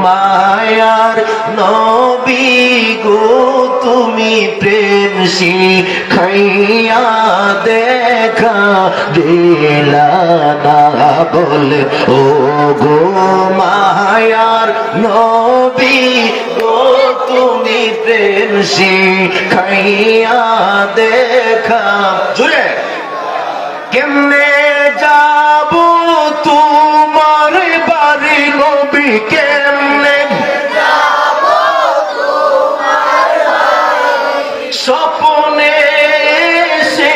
মায়ার নবী গো তুমি প্রেম শিখাইয়া দেখা দিলা না বলে ও গো মায়ার নবী গো তুমি প্রেম শিখাইয়া দেখা জুড়ে কেমনে যাব তোমার বাড়ি নবী কেমনে যাব তোমার বাড়ি স্বপ্নে সে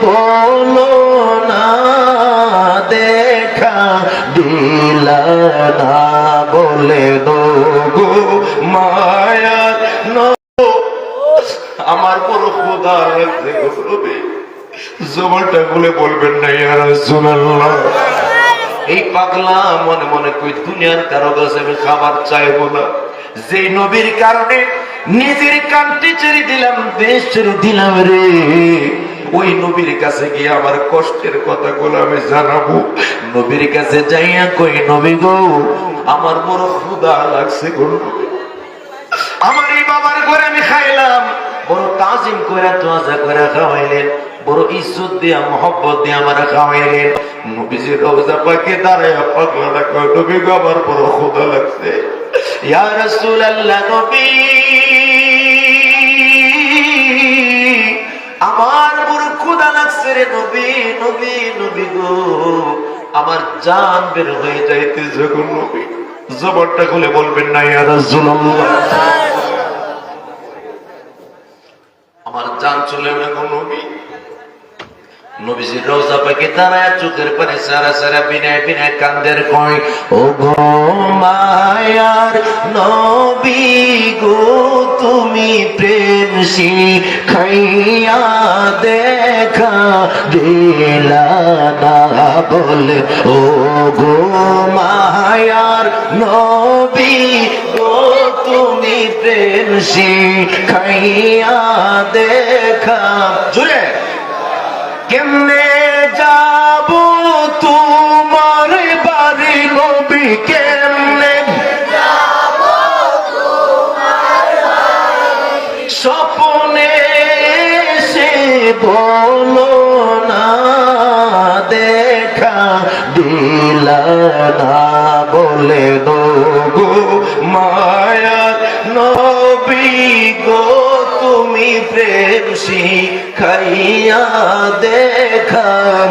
বলো না দেখা দিলা না বলে গো মায়ার আমার বড় খোদা লাগছে গো নবী জবানটা বলে বলবেন না ইয়া রাসূলুল্লাহ। এই পাগলা মনে মনে কই দুনিয়ার কারো কাছে আমি খাবার চাইবো না, যে নবীর কারণে নিজের কান্তি ছেড়ে দিলাম, দেশ ছেড়ে দিলাম রে, ওই নবীর কাছে গিয়ে আমার কষ্টের কথাগুলো আমি জানাবো। নবীর কাছে যাইয়া কই নবী গো আমার বড় ক্ষুধা লাগছে গো, আমার এই বাবার ঘরে আমি খাইলাম, বড় তাজিম করে তোয়াজা করে খাওয়াইলেন, বড় ইজ্জত দিয়া মোহব্বত দিয়ে আমার খাওয়াইলেন। নবীজির রওজা পাকে দাঁড়ায় পাগলা কয় নবী গো আমার বড় ক্ষুধা লাগছে। ইয়া রাসূলুল্লাহ নবী আমার বড় ক্ষুধা লাগছে রে নবী, নবী নবী গো আমার জান বের হয়ে যাইতেছে গো নবী। জবানটা খুলে বলবেন না ইয়া রাসূলুল্লাহ আমার জান চলে না গো নবী। নবীজির রওজা পাকে দাঁড়ায় চোখের পানি সারা সারা বিনায় বিনায় কান্দের কয় ও গো মায়ার নবী গো তুমি প্রেম শিখাইয়া দেখা দিলা না বলে ও গো মায়ার নবী গো তুমি প্রেম শিখাইয়া দেখা জুড়ে কেমনে যাব তোমার বাড়ি নবী কেমনে যাব তোমার বাড়ি স্বপ্নে সে বলো না দেখা দিলা না বলে গো মায়ার নবী গো তুমি প্রেম শিখাইয়া দেখাম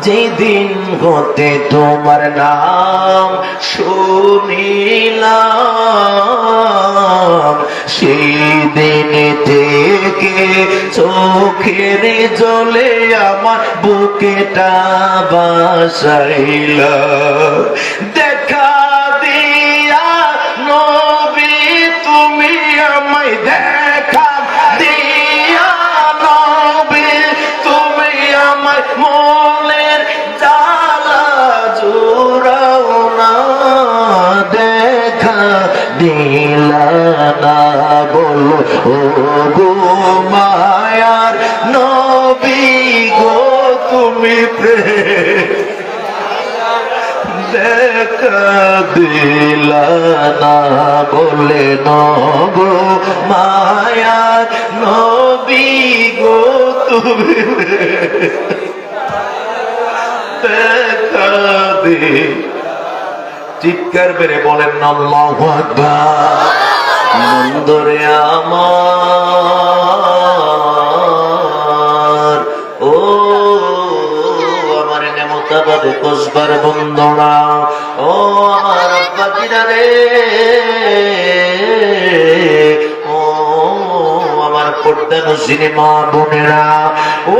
যেদিন হতে তোমার নাম শুনিলাম সেই দিন থেকে চোখের জলে আমার বুকেটা বাসাইলা দেখা দিয়া নবী তুমি আমায় দেখা দিয়া নবী তুমি আমায় মনের জ্বালা জুড়াও না দেখা দিলা না বলো ও গো মায়ার নবী গো তুমি প্রেম দেখা দিলা না বলে গো মায়ার নবী গো তুমি দেখা দে চিৎকার বেড়ে বলেন না আল্লাহু আকবার। মন্দরে আমার ও আমার নেমতাবাদে কসবার বন্দনা ও আমার আব্বাজিরা রে ও আমার পর্দানো সিনেমা বোনেরা ও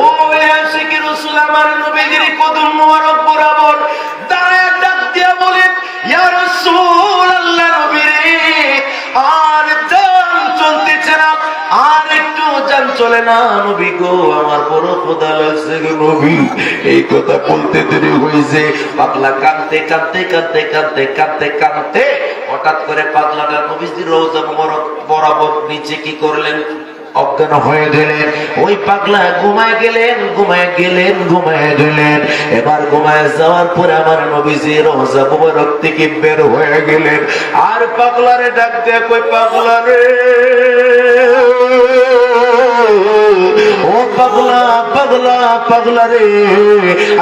আশিকি রাসূল আমার নবীজির কদম মোবারক বরাবর দাঁড়ায় ডাক দিয়া বলেন ইয়া রাসূলুল্লাহ নবী রে আর জান চলতেছে না, আর একটু জান চলে না নবী গো আমার বড় ক্ষুধা লাগছে গো নবী। এই কথা বলতে দেরি হয়েছে, পাগলা কাঁদতে কাঁদতে কাঁদতে কাঁদতে কাঁদতে কাঁদতে হঠাৎ করে পাগলাটা নবীজির রওজা মোবারক বরাবর নিচে কি করলেন অজ্ঞান হয়ে গেলেন। ওই পাগলা ঘুমায় গেলেন, ঘুমায় গেলেন, ঘুমায় গেলেন। এবার ঘুমায় যাওয়ার পরে আমার নবীজি রওজা মুবারক থেকে বের হয়ে গেলেন। আর পাগলারে ডাক দেয়া, কই পাগলা রে, ও পাগলা, পাগলা, পাগলা রে,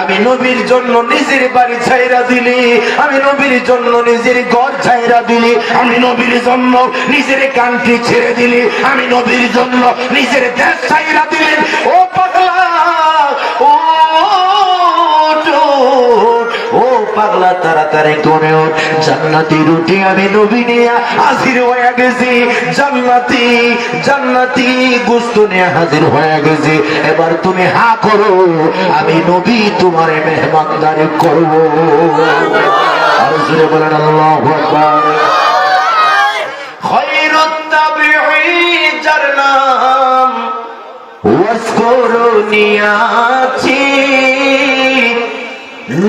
আমি নবীর জন্য নিজের বাড়ি ছাইরা দিলি, আমি নবীর জন্য নিজের ঘর ছাইরা দিলি, আমি নবীর জন্য নিজের কান্ট্রি ছেড়ে দিলি, আমি নবীর জন্য নিজের দেশ ছাইরা দিলি। ও পাগলা, ও ও পাগলা, তাড়াতাড়ি করে ওঠ, জান্নাতি রুটি আমি নবী নিয়ে হাজির হয়ে গেছি, জান্নাতি জান্নাতি গোশত নিয়ে হাজির হয়ে গেছি। এবার তুমি হা করো, আমি নবী তোমার মেহমানদারি করব। আর জোরে বলেন আল্লাহু আকবার। খায়রুত তাবিঈন যার নাম ওয়াসকুরুনি আছি,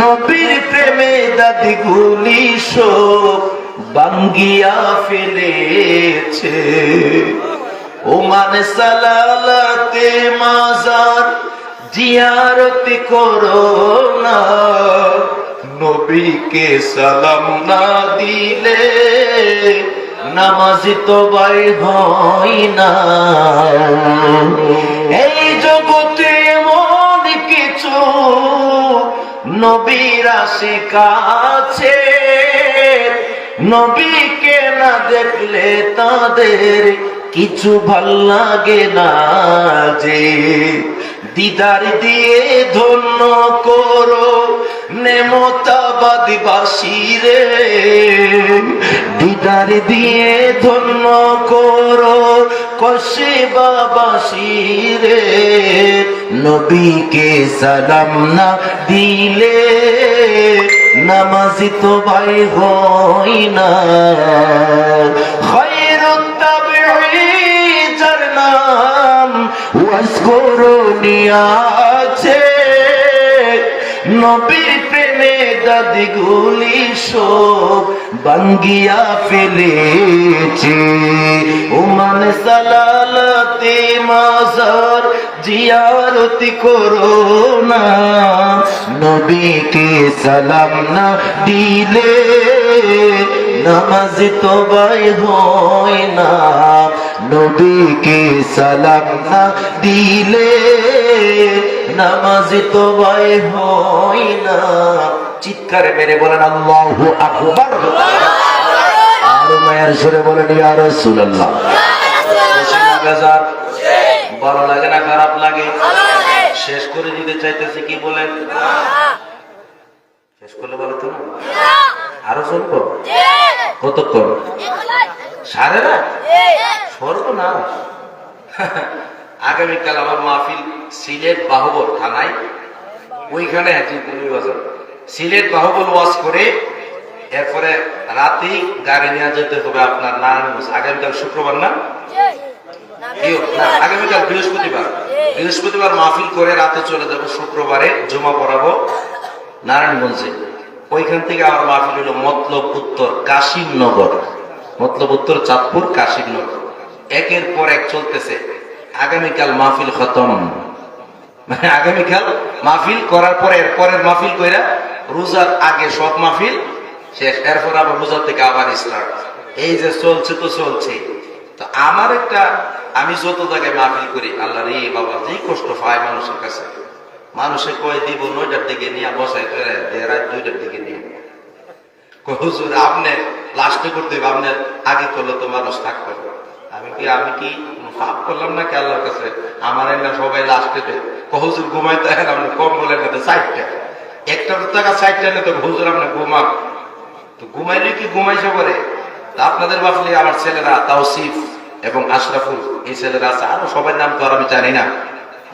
নবীর প্রেমে দাদি গুলি সব বাঙ্গিয়া ফেলেছে। ও মানে সালালাতে মাজার জিয়ারত করো না, নবীকে সালাম না দিলে নামাজি তো বাই হয় না। এই জগতে এমন কিছু নবীর আশিক আছে, নবীকে না দেখলে তাদের কিছু ভাল লাগে না। যে দিদার দিয়ে ধন্য করো নেমতাবাদীবাসী রে, দিদার দিয়ে ধন্য করো কসবাবাসী রে, নবীকে সালাম না দিলে নামাজি তো ভাই হয় না। খায়রুত তাবিঈন যার নাম ওয়াসকুরুনি আছে, নবীর প্রেমে দাদি গুলি সব বাঙ্গিয়া ফেলেছে। ও মানে সালালাতে মাজার জিয়ারত করো না, নবীকে সালাম না দিলে নামাজি তো বাই হয় না, নবীকে সালাম না দিলে নামাজি তো বাই হয় না। চিৎকারে মেরে বলেন আল্লাহু আকবার। আর মায়ের সুরে বলেন ইয়া রাসূলুল্লাহ। ভালো লাগে না খারাপ লাগে? শেষ করে দিতে চাইতেছি, কি বলেন? শেষ করলে ভালো তো না? আরো চলবো? কতক্ষণ? সাড়ে না সর্ব না। আগামীকাল আমার মাহফিল সিলেট বাহুবল থানায়, ওইখানে সিলেট বাহুবল ওয়াজ করে এরপরে রাতে গাড়ি নিয়ে যেতে হবে আপনার নারায়ণগঞ্জ। আগামীকাল শুক্রবার না, আগামীকাল বৃহস্পতিবার, বৃহস্পতিবার মাহফিল করে রাতে চলে যাব, শুক্রবারে জমা পড়াবো নারায়ণগঞ্জে। ওইখান থেকে আমার মাহফিল হলো মতলব উত্তর কাশিমনগর, মতলব উত্তর চাঁদপুর কাশিমনগর। একের পর এক চলতেছে। আগামীকাল মাহফিল খতম, মানে আগামীকাল মাহফিল করার পরে এরপরের মাহফিল কইরা রোজার আগে সব মাহফিল শেষ, এরপর আবার রোজা থেকে আবার স্টার্ট। এই যে চলছে তো চলছে। তো আমার একটা, আমি যত জায়গায় মাহফিল করি, আল্লাহ রে বাবা যে কষ্ট পায় মানুষের কাছে। মানুষে কয় দিব 9টার দিকে নিয়ে বসাই রাত 2টার দিকে নিয়ে, হুজুর আপনি লাস্টে করতে হবে, আপনি আগে করলে তো মানুষ থাকতো। আমি কি পাপ করলাম নাকি আল্লাহর কাছে? আমার না সবাই লাস্টে হুজুর ঘুমাইতে আপনি কম বলেন না, 4টা একটা টাকা 4টা নেই তো হুজুর আপনি ঘুমাক, তো ঘুমাইলে কি ঘুমাইছে করে? আপনাদের বাফলি আমার ছেলেরা তাওসিফ এবং আশরাফুল, এই ছেলেরা আছে, আরো সবার নাম তো আর আমি জানি না।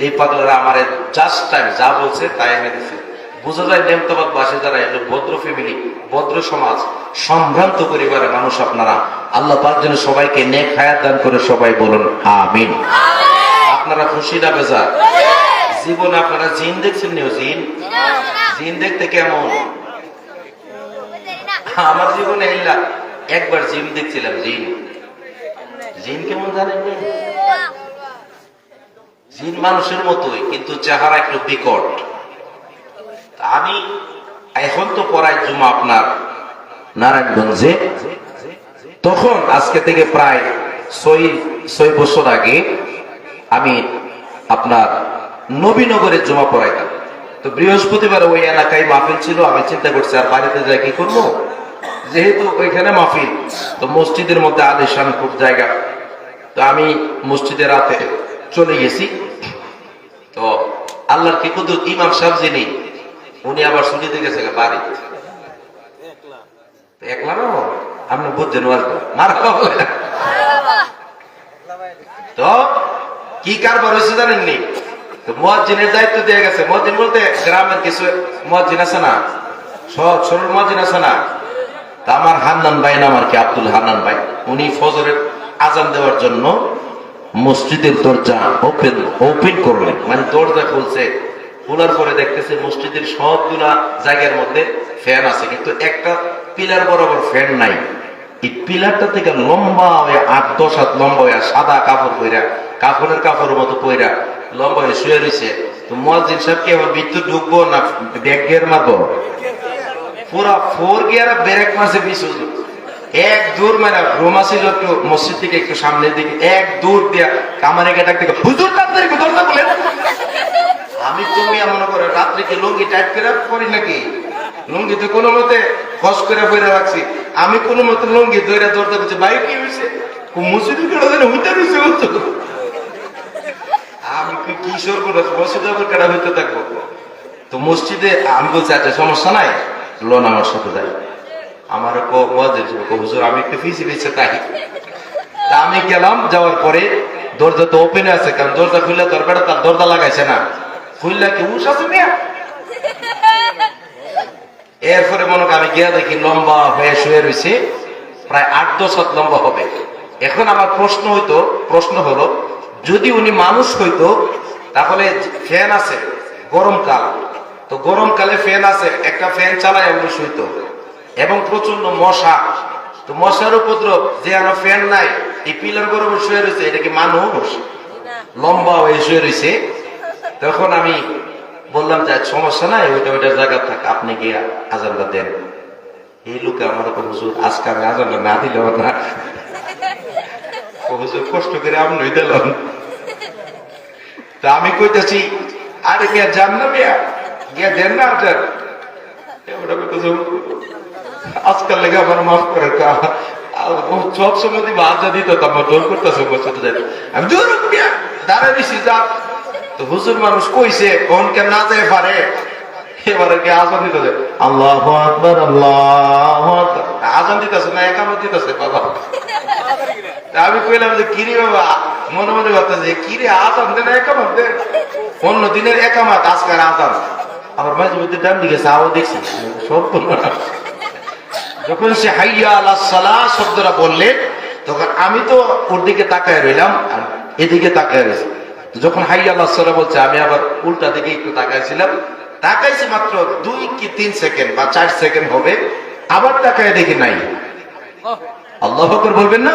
এই পাগলারা আমার জাস্ট টাইম যা বলছে তাই এনে দিচ্ছে। বোঝা যায় নেমতাবাদ বাসে যারা এলো ভদ্র ফ্যামিলি, ভদ্র সমাজ, সম্ভ্রান্ত পরিবারের মানুষ আপনারা। আল্লাহ পাক যেন সবাইকে নেক হায়াত দান করে, সবাই বলুন আমিন। আপনারা খুশি না বেজার? জীবনে আপনারা জিন দেখছেন নিও? জিন, জিন দেখতে কেমন? আমার জীবনে একবার জিন দেখছিলাম। জিন, জিন কেমন জানেন? জিন মানুষের মতোই, কিন্তু চেহারা একটু বিকট। আমি এখন তো পড়াই জুমা আপনার নারায়ণগঞ্জে, তখন আজকে থেকে প্রায় 6 বছর আগে আমি আপনার নবীনগরে জমা পড়াইতাম। তো বৃহস্পতিবার ওই এলাকায় মাহফিল ছিল, আমি চিন্তা করছি আর বাড়িতে যাই কি করবো, যেহেতু ওইখানে মাহফিল, তো মসজিদের মধ্যে আলিশান খুব জায়গা, তো আমি মসজিদে রাতে চলে গেছি। তো আল্লাহর কি কুদরত, ইমাম সাহেব যিনি, উনি আবার ছুটিতে গেছে বাড়ি। একলা না, আপনি বুঝছেন মারা। তো কি কারবার হয়েছে জানেননি? তো মুয়াজ্জিনের দায়িত্ব দিয়ে গেছে। মুয়াজ্জিন বলতে গ্রামের কিছু মুয়াজ্জিন আছে না, সহজ সরল মুয়াজ্জিন আছে না। তা আমার হান্নান ভাই নাম আর কি, আব্দুল হান্নান ভাই, উনি ফজরের আজান দেওয়ার জন্য মসজিদের দরজা ওপেন করলেন, মানে দরজা খুলছে। খোলার পরে দেখতেছে মসজিদের সবগুলা জায়গার মধ্যে ফ্যান আছে, কিন্তু একটা পিলার বরাবর ফ্যান নাই। এই পিলারটা থেকে লম্বা হয়ে 8-10 হাত লম্বা হয়ে সাদা কাপড় পইরা, কাপড়ের কাপড়ের মতো পইরা লম্বা হয়ে শুয়ে রয়েছে। তো মুয়াজ্জিন সাহেব কি আবার ভিতর ঢুকবো না ব্যাক গিয়ার মারবো? পুরা 4 গিয়ার ব্রেক মারছে পিছু। এক দূর মানে রোমা ছিল একটু মসজিদ থেকে একটু সামনের দিকে, এক দূর দিয়া কামারে গেটার থেকে হুজুর তাড়াতাড়ি দরজা খুলেন। আমি তুমি মনে করে রাত্রে কি লুঙ্গি টাইট করে পরি নাকি? লুঙ্গি তো কোনো মতে খস করে বইরা রাখছি, আমি কোনো মতে লুঙ্গি ধরে দরজা করছি। ভাই কি হয়েছে? মসজিদে কেটে হইতে রয়েছে বলছো। আমি কি কিশোর করে মসজিদে কেটে হইতে থাকবো? তো মসজিদে আমি বলছি আচ্ছা সমস্যা নাই, লোন আমার সাথে যাই। আমার হুজুর আমি একটু পিছিয়ে তাই। তা আমি গেলাম, যাওয়ার পরে দরজা তো ওপেন আছে, কারণ দরজা খুললে তোর বেটা তার দরজা লাগাইছে না, খুললে কি হুশ আছে মিয়া। এরপরে মনে করি আমি গিয়া দেখি লম্বা হয়ে শুয়ে রয়েছে, প্রায় 8-10 হাত লম্বা হবে। এখন আমার প্রশ্ন হলো, যদি উনি মানুষ হইতো তাহলে ফ্যান আছে, গরমকাল, তো গরমকালে ফ্যান আছে, একটা ফ্যান চালায় উনি শুইতো, এবং প্রচন্ড মশা, তো মশার উপদ্রব, যে আমার ফ্যান নাই, এই পিলার বরাবর শুয়ে রয়েছে, এটা কি মানুষ? লম্বা হয়ে শুয়ে রয়েছে। তখন আমি বললাম যে সমস্যা নাই, ওইটার জায়গা থাক, আপনি গিয়ে আজানটা দেন। এই লোকে আমার হুজুর আজকে আমি আজানটা না দিলেও না, হুজুর কষ্ট করে আমি দিলাম। তা আমি কইতেছি আরে মিয়া যান না, মিয়া গিয়া দেন না আজান। আজকাল লেগে আমার মাফ করে, সব সময় দিবা আজান দিত, আমার ডোর করতেছে আমি দাঁড়াই দিছি যা। তো হুজুর মানুষ কইছে কোন কেন না যায় পারে, এবারে কি আজান দিতেছে আল্লাহু আকবার আল্লাহু আকবার, আজান দিতেছে না একামত দিতেছে বাবা। আমি কইলাম যে কিরে বাবা, মনে মনে ভাবতেছে কিরে আজান দেন একামত দেন, অন্য দিনের একামত আজকের আজান। আমার মাঝে মধ্যে ডান দিকে চাও দেখছি সব। যখন সে হাইয়া আলাস সালাহ শব্দটা বললে, তখন আমি তো ওর দিকে তাকায় রইলাম, এদিকে তাকায় রয়েছি। যখন হাইয়া আলাস সালাহ বলছে, আমি আবার উল্টা দিকে একটু তাকাইছিলাম, তাকাইছি মাত্র 2 কি 3 সেকেন্ড বা 4 সেকেন্ড হবে, আবার তাকায় দেখি নাই। আল্লাহু আকবার বলবেন না?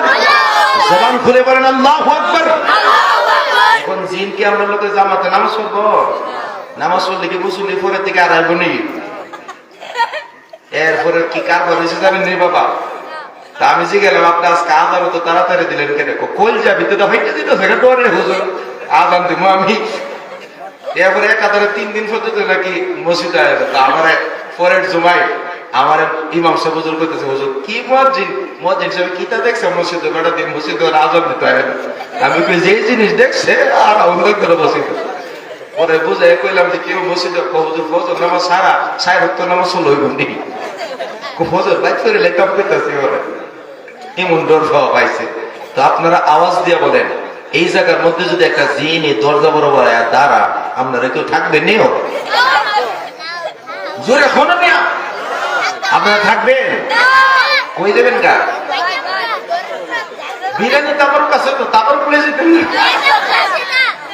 জবান খুলে বলেন আল্লাহু আকবার। এখন জিন কি আমরা লোকে জামাতে নামাজ পড়বো? নামাজ পড়লে কি গোসল পরের থেকে আর আসবো নি? এরপরে কি কারবার হয়েছে জানেন নি বাবা? তা আমি যে গেলাম, আপনি আজকে আজান তো তাড়াতাড়ি দিলেন কেন? কইল যাবি তো হইতে দিত ডরে হুজুর আজান দিব আমি। এরপরে একাধারে 3 দিন পর্যন্ত নাকি মসজিদে আসে। তা আমার পরের জুমায় আমার ইমাম সাহেব হুজুর কইতেছে, হুজুর কি মুয়াজ্জিন সাহেব কিতা দেখছে মসজিদে, বেটা দিন মসজিদে আজান দিতে হয় না। আমি কই যে জিনিস দেখছে আর অন্য করে বসে। পরে বুঝে কইলাম যে কেউ মসজিদে হুজুর ফজর নামাজ সারা 6 ওয়াক্ত নামাজ লইব নি, ফজর বাইক করে লেখাপ করতেছে, ওরা এমন ডর পাওয়া পাইছে। তো আপনারা আওয়াজ দিয়ে বলেন, এই জায়গার মধ্যে যদি একটা জিন এই দরজা বরাবর দাঁড়া, আপনারা কেউ থাকবেন নিও? জোরে শোনো মিয়া, আপনারা থাকবেন? কই দেবেন কা? বিরিয়ানি তারপর কাছে তো তারপর খুলে যেতেন না।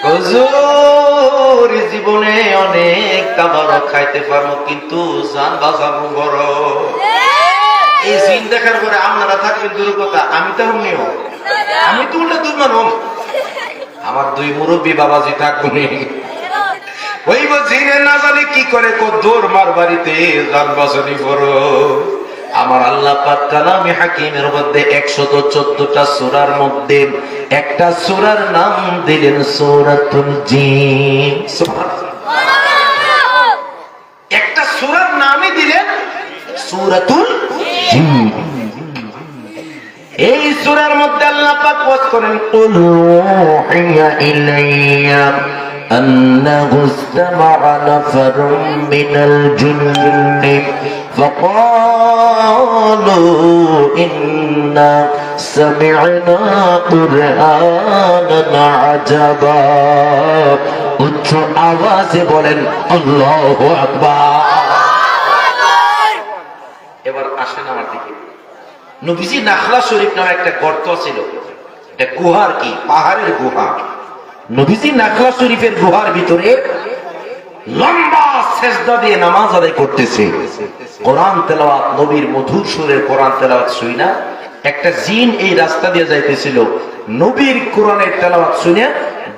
হুজুর জীবনে অনেক খাবার খাইতে পারবো, কিন্তু জান বাঁচানো বড়। এই জিন দেখার পরে আপনারা থাকবেন দূর কথা, আমি তো নিও, আমি তো উল্টা দূর মানব। আমার দুই মুরব্বী বাবাজি থাকুনি ওই জিনে না জানি কি করে কদ্দুর মার বাড়িতে জান বাঁচানি করো। আমার আল্লাহ পাক কালামে হাকিমের মধ্যে 114টা সূরার মধ্যে একটা সূরার নাম দিলেন সূরাতুল জিন। সুবহানাল্লাহ, একটা সূরার নামই দিলেন সূরাতুল জিন। এই সূরার মধ্যে আল্লাহ পাক ওয়াজ করেন কুল উহিয়া ইলাইয়া আন্নাহু ইসতামা'a নাফারুম মিনাল জিন্নি ফাকালু ইন্না সামি'না কুরআনান আজাবা। উচ্চ আওয়াজে বলেন আল্লাহু আকবার। এবার আসেন আমার দিকে। নবীজি নাখলা শরীফ নামে একটা গর্ত ছিল, এটা গুহার কি পাহাড়ের গুহা। নবীজি নাখলা শরীফের গুহার ভিতরে লম্বা সেজদা দিয়ে নামাজ আদায় করতেছে, কোরআন তেলাওয়াত, নবীর মধুর সুরের কোরআন তেলাওয়াত শুইনা একটা জিন এই রাস্তা দিয়ে যাইতেছিল। নবীর কোরআনের তেলাওয়াত শুনে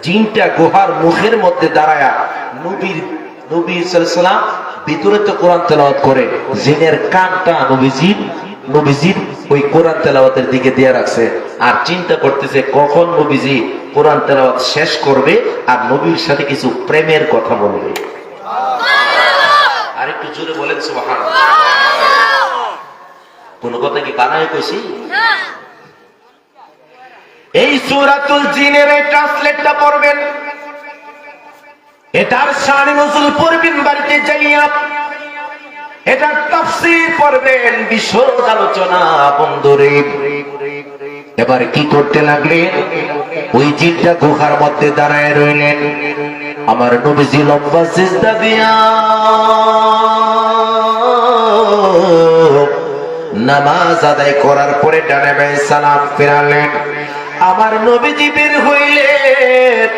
জিনটা গুহার মুখের মধ্যে দাঁড়ায়া নবী সাল্লাল্লাহু আলাইহি ওয়াসাল্লাম ভিতরে তো কোরআন তেলাওয়াত করে, জিনের কানটা নবীজির ওই কোরআন তেলাওয়াতের দিকে দিয়ে রাখছে, আর চিন্তা করতেছে কখন নবীজি কোরআন তেলাওয়াত শেষ করবে আর নবীর সাথে কিছু প্রেমের কথা বলবে। আর একটু জোরে বলেন সুবহানাল্লাহ। কোন কথা কি বানায় কইছি? এই সূরাতুল জিনের এই ট্রান্সলেটটা পড়বেন, এটার শান নজুল পড়বেন বাড়িতে যাইয়া, এটার তাফসীর পড়বেন, বিশদ আলোচনা। বন্ধুরে এবার কি করতে লাগলেন? ওই জিনটা গুহার মধ্যে দাঁড়ায় রইলেন। আমার নবীজি লম্বা সিজদা দিয়া নামাজ আদায় করার পরে ডানে বাঁয়ে সালাম ফেরালেন। আমার নবীজি বের হইলেন,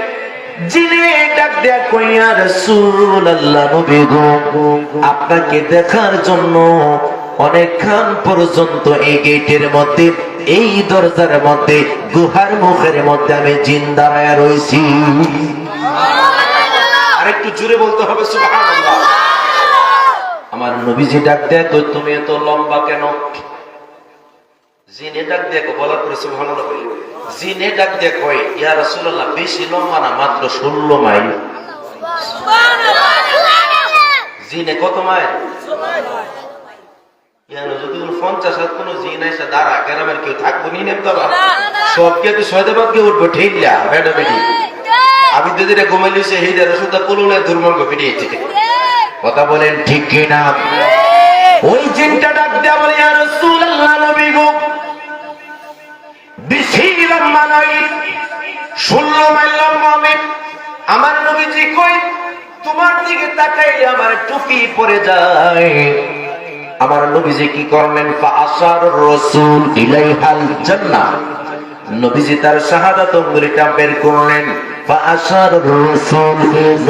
জিনে ডাক দেয়া কইয়া রাসূলুল্লাহ নবী গো, আপনাকে দেখার জন্য অনেকক্ষণ পর্যন্ত এই গেটের মধ্যে, এই দরজার মধ্যে, গুহার মুখের মধ্যে আমি জিন দাঁড়ায় রইছি। আরেকটু জোরে বলতে হবে সুবহানাল্লাহ। আমার নবীজি ডাক দেয়া কই, তুমি এত লম্বা কেন? জিনে ডাক দেখো, বলার পরে সুবহানাল্লাহ বলি। জিনে ডাক দিয়ে কয়, ইয়া রাসূলুল্লাহ বেশি লম্বা না, মাত্র 16 মাইল। জিনে কত মাইল? যদি 50 কোন জিন এসে দাঁড়া, গ্রামের কেউ থাকবো নি নেম দাঁড়া, সব কে সয়দাবাদ কে উঠবো ঠেইলা বেটা বেটি। আমি দিদিরা ঘুমাইলিছে হেইদার সুদা কোলনে দুর্মঙ্গ পিটিয়েছে। কথা বলেন ঠিক কিনা? ওই জিনটা ডাক দেয়া বলে, ইয়া রাসূলুল্লাহ নবী গো, বেশি লম্বা নয়, 16 মাইল লম্বা আমি। আমার নবীজি কই, তোমার দিকে তাকাইলে আমার টুপি পরে যায়। আমার নবীজি কি করলেন? ফাআশার রাসূল ইলাইহাল জান্নাহ। নবীজি তার শাহাদাত আঙ্গুলিটা বের করলেন। ফাআশার রাসূল,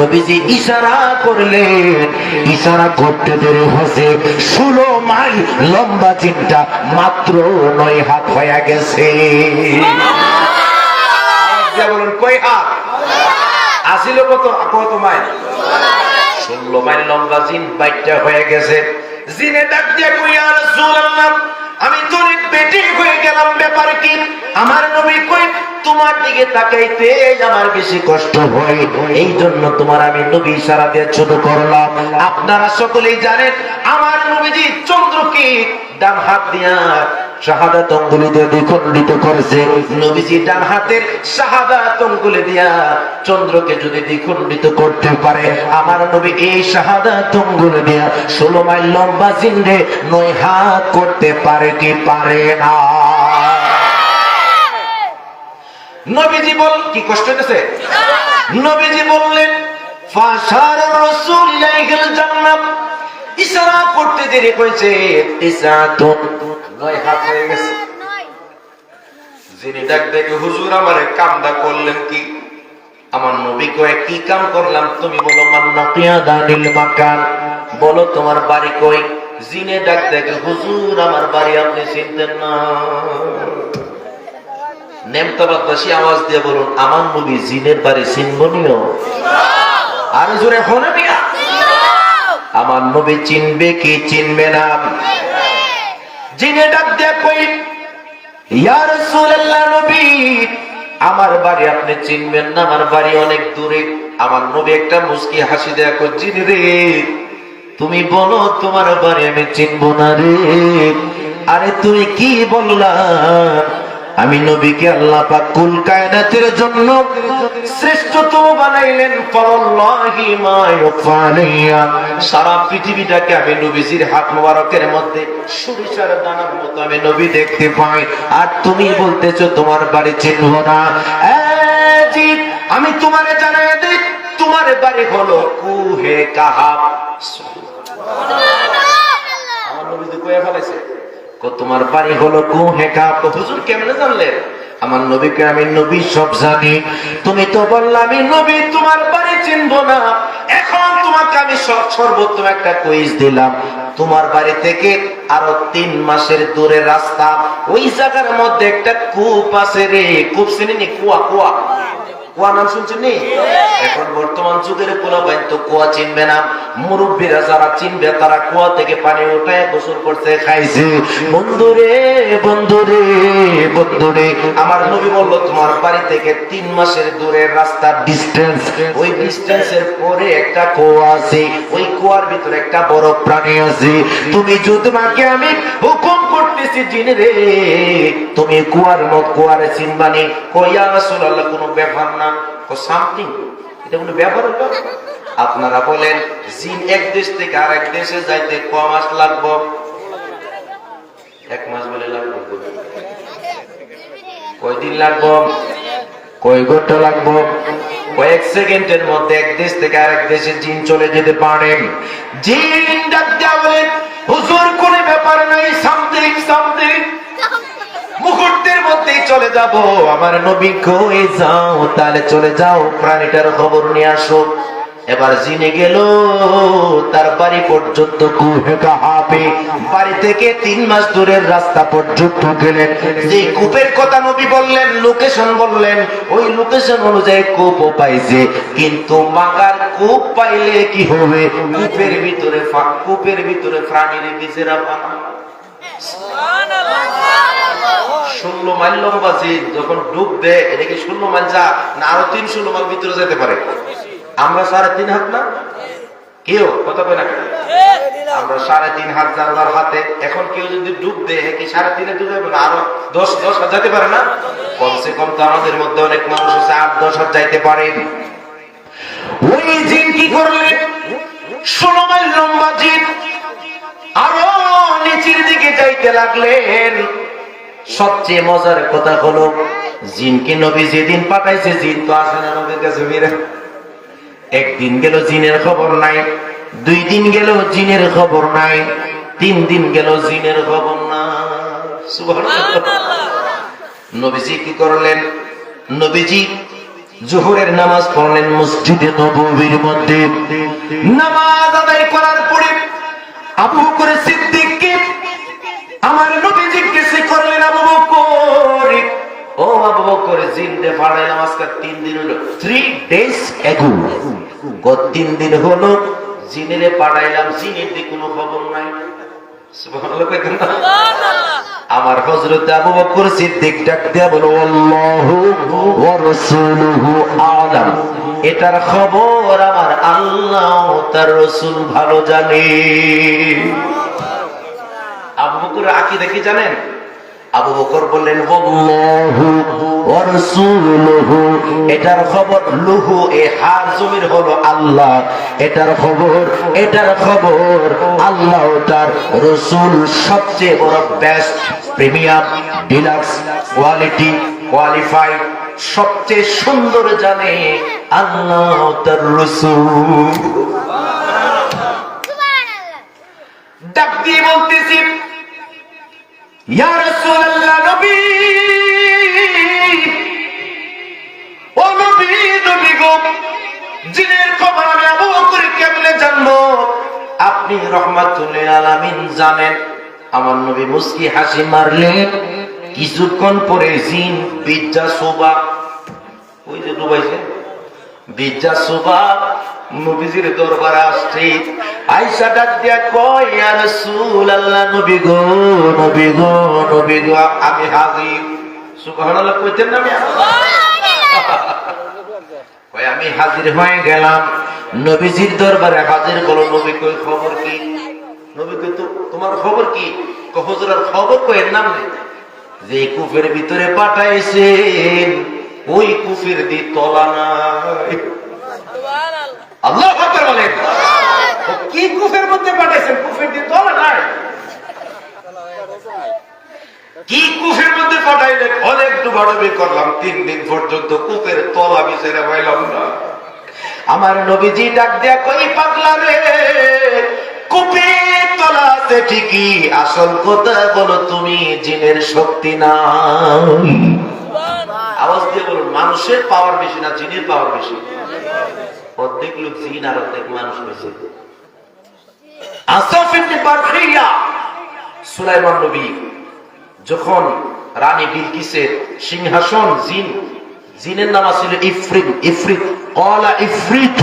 নবীজি ইশারা করলেন। ইশারা করতে দেরি হয়েছে, 16 মাইল লম্বা জিনটা মাত্র 9 হাত হয়ে গেছে। বলুন কয় হাত? আসিল কত মাইল? 16 মাইল লম্বা জিন বাইটটা হয়ে গেছে। জিনে ডাক দিয়ে কই, ইয়া রাসূলুল্লাহ আমি তো অনেক বেটি হয়ে গেলাম, ব্যাপার কি? আমার নবী কই, তোমার দিকে তাকাইতে আমার বেশি কষ্ট হয়, এই জন্য তোমার আমি নবী ইশারা দিয়ে ছোট করলাম। আপনারা সকলেই জানেন আমার নবীজি চন্দ্রকে ডান হাত দিয়া শাহাদাত আঙ্গুলি দিয়ে দ্বিখণ্ডিত করেছে। নবীজি ডান হাতের শাহাদাত আঙ্গুলি দিয়া চন্দ্রকে যদি দ্বিখণ্ডিত করতে পারে, আমার নবী এই শাহাদাত আঙ্গুলি দিয়া 16 মাইল লম্বা জিনরে 9 হাত করতে পারে কি পারে না? নবীজি বল, কি কষ্ট হইতেছে? নবীজি বললেন, ফাশার রাসূল ইলাইহিল জান্নাহ। ইশারা করতে দেরি হয়েছে, ইসাতুন 9 হাত হয়ে গেছে। যিনি ডাক দেখে, হুজুর আমারে কামটা করলেন কি? আমার নবী কয়, কি কাম করলাম? তুমি বলো মান্না কিয়াদানিল মাকান, বলো তোমার বাড়ি কই? জিনে ডাক দেখে, হুজুর আমার বাড়ি আপনি চিনতেন না। নেমতাবাদবাসী আওয়াজ দিয়ে বলুন, আমার নবী জিনের বাড়ি চিনবনিও? আর জোরে হনে মিয়া, আমার নবী চিনবে কি চিনবে না? জিনে ডাক দিয়ে কই, ইয়া রাসূলুল্লাহ নবী, আমার বাড়ি আপনি চিনবেন না, আমার বাড়ি অনেক দূরে। আমার নবী একটা মুস্কি হাসি দেয়া কই, জিনে রে তুমি বলো তোমার বাড়ি আমি চিনব না রে। আরে তুমি কি বললা? আমি নবীকে আল্লাহ পাক কুল কায়নাতের জন্য শ্রেষ্ঠতম বানাইলেন। ফাওয়াল্লাহি মা ইউফালিয়া, সারা পৃথিবীটাকে আমি নবীজির হাত মোবারকের মধ্যে সরিষার দানার মতো আমি নবী দেখতে পাই, আর তুমি বলতেছো তোমার বাড়ি চিনব না? জি, আমি তোমারে জানাই দেই, তোমার বাড়ি হলো কুহে কাহাব। আমার নবী তো কয়ে ফেলাইছে, তোমার বাড়ি হলো কুহে কাহাব। হুজুর কেমনে জানলেন? আমার নবীকে আমি নবী সব জানি। তুমি তো বললা আমি নবী তোমার বাড়ি চিনব না, এখন তোমাকে আমি সর্বোত্তম একটা কুইজ দিলাম। তোমার বাড়ি থেকে আরো 3 মাসের দূরে রাস্তা, ওই জায়গার মধ্যে একটা কূপ আছে রে। কূপ চিনি? কুয়া, কুয়া, কুয়া নাম শুনছেন? এখন বর্তমান যুগের পোলাপাইন তো কুয়া চিনবে না। মুরব্বীরা যারা চিনবে তারা কুয়া থেকে পানি উঠায় গোসল করতে খাইছে। বন্ধুরে বন্ধুরে বন্ধুরে, আমার নবী বলল তোমার বাড়ি থেকে 3 মাসের দূরের রাস্তা ডিস্টেন্স, ওই ডিস্টেন্সের পরে একটা কুয়া আছে, ওই কুয়ার ভিতরে একটা বড় প্রাণী আছে। তুমি যদি তোমাকে আমি হুকুম করতেছি জিনে রে, তুমি কুয়ার মত কুয়ারে চিনবানি। কইয়া রাসূলুল্লাহ কোনো ব্যাপার না, সামথিং, এটা কোনো ব্যাপার হলো? আপনারা বলেন জিন এক দেশ থেকে আরেক দেশে যাইতে ক মাস লাগবে? 1 মাস বলে লাগবে? কয়দিন লাগবে? কয় ঘন্টা লাগবে? কয়েক সেকেন্ডের মধ্যে এক দেশ থেকে আরেক দেশে জিন চলে যেতে পারে। জিন ডাক দেয়া বলেন, হুজুর কোন ব্যাপার নাই, সামথিং সামথিং, মুহূর্তের মধ্যেই চলে যাব। আমার নবী কই যাও? তাহলে চলে যাও, প্রাণীটার খবর নিয়ে আসো। এবার জিনে গেল তার বাড়ি পর্যন্ত কুহে কাহাবে, বাড়ি থেকে 3 মাস দূরের রাস্তা পর্যন্ত গেলেন। যে কূপের কথা নবী বললেন, লোকেশন বললেন, ওই লোকেশন অনুযায়ী কূপও পাইছে। কিন্তু মাগার কূপ পাইলে কি হবে? কূপের ভিতরে প্রাণীর নিজেরা বানা। 16 মাইল লম্বা জিন যখন ডুব দেয়, এটা কি 16 মাইল যা না আরো 300 মাইল ভিতরে যেতে পারে? আমরা 3.5 হাত না? কেউ কথা কয় না? আমরা 3.5 হাত যার হাতে। এখন কেউ যদি ডুব দেয় কি 3.5 ডুবে না আরো 10 হাত যেতে পারে না? কমসে কম তো আমাদের মধ্যে অনেক মানুষ আছে 8-10 হাত যাইতে পারে। ওই জিন কি করলেন? 16 মাইল লম্বা জিন আরো নিচের দিকে যাইতে লাগলেন। সবচেয়ে মজার কথা হলো, জিনকে নবী যেদিন পাঠাইছে জিন তো আসে না নবীর কাছে ফিরে। একদিন গেল জিনের খবর নাই, 2 দিন গেল জিনের খবর নাই, 3 দিন গেল জিনের খবর নাই। সুবহানাল্লাহ। নবীজি কি করলেন? নবীজি জোহরের নামাজ পড়লেন মসজিদে নববীর মধ্যে। নামাজ আদায় করার পরে আবু বকর সিদ্দিককে আমার নবী জিজ্ঞেস করলেন, আবু বকর, ও আবু বকর, জিন্দে পাঠাইলাম আজকে 3 দিন হলো, 3 days ago, 3 দিন হলো জিনেরে পাঠাইলাম, জিনের দিকে কোনো খবর নাই। সুবহানাল্লাহ কইতেন না? আমার হযরত আবু বকর সিদ্দিক ডাক দেয়া বলো, আল্লাহু ওয়া রাসূলুহু আ'লাম, এটার খবর আমার আল্লাহ তার রাসূল ভালো জানে। আবু বকর আকীদা কি জানেন? আবু বকর বললেন, আল্লাহু ওয়া রাসূলুহু, এটার খবর, লুহু এ হার জমির হলো আল্লাহ, এটার খবর আল্লাহ তার রাসূল সবচেয়ে বড় best, premium, deluxe, quality, qualified, সবচেয়ে সুন্দর জানে আল্লাহ তার রাসূল। ডাক দিয়ে বলতেছি, ইয়া রাসূলুল্লাহ, নবী, ও নবী, নবী গো, জিনের খবর আমি আবু বকর কেমনে জানবো? আপনি রাহমাতুল লিল আলামিন জানেন। আমার নবী মুস্কি হাসি মারলেন, কিছুক্ষণ পরে জিন বিদ্যা সোবা, ওই যে ডুবাইছে বিদ্যা সোবা নবীজির দরবারে আসছে। আয়েশা ডাক দিয়া কয়, ইয়া রাসূলুল্লাহ, নবী গো, নবী গো, নবী গো, আমি হাজির। সুবহানাল্লাহ কইতেন না? কয় আমি হাজির হয়ে গেলাম নবীজির দরবারে। হাজির বলো, নবী কই খবর কি? নবী কই তোমার খবর কি? হুজুরের খবর কই নাম নেই, যে কূপের ভিতরে পাঠাইছেন ওই কূপের দি তলা নাই। আল্লাহু আকবার বলেন। কি কূপের মধ্যে পাঠাইছেন? কূপের দি তলা নাই। কি কূপের মধ্যে পাঠাইলেন? অনেক ডুবাডুবি করলাম, 3 দিন পর্যন্ত কূপের তলা বিচারে পাইলাম না। আমার নবীজি ডাক দেয়া কই, পাগলা রে, কূপের তলা আছে ঠিকই, আসল কথা বলো তুমি জিনের শক্তি নাই। আওয়াজ দিয়ে বলুন, মানুষের পাওয়ার বেশি না জিনের পাওয়ার বেশি? অর্ধেক লোক জিন আর অর্ধেক মানুষ বেশি। আসফ ইবনে বারখিয়া, সুলাইমান নবী যখন রানী বিলকিসের সিংহাসন, জিনের নাম ছিল ইফরিত। ইফরিত কলা ইফরিত,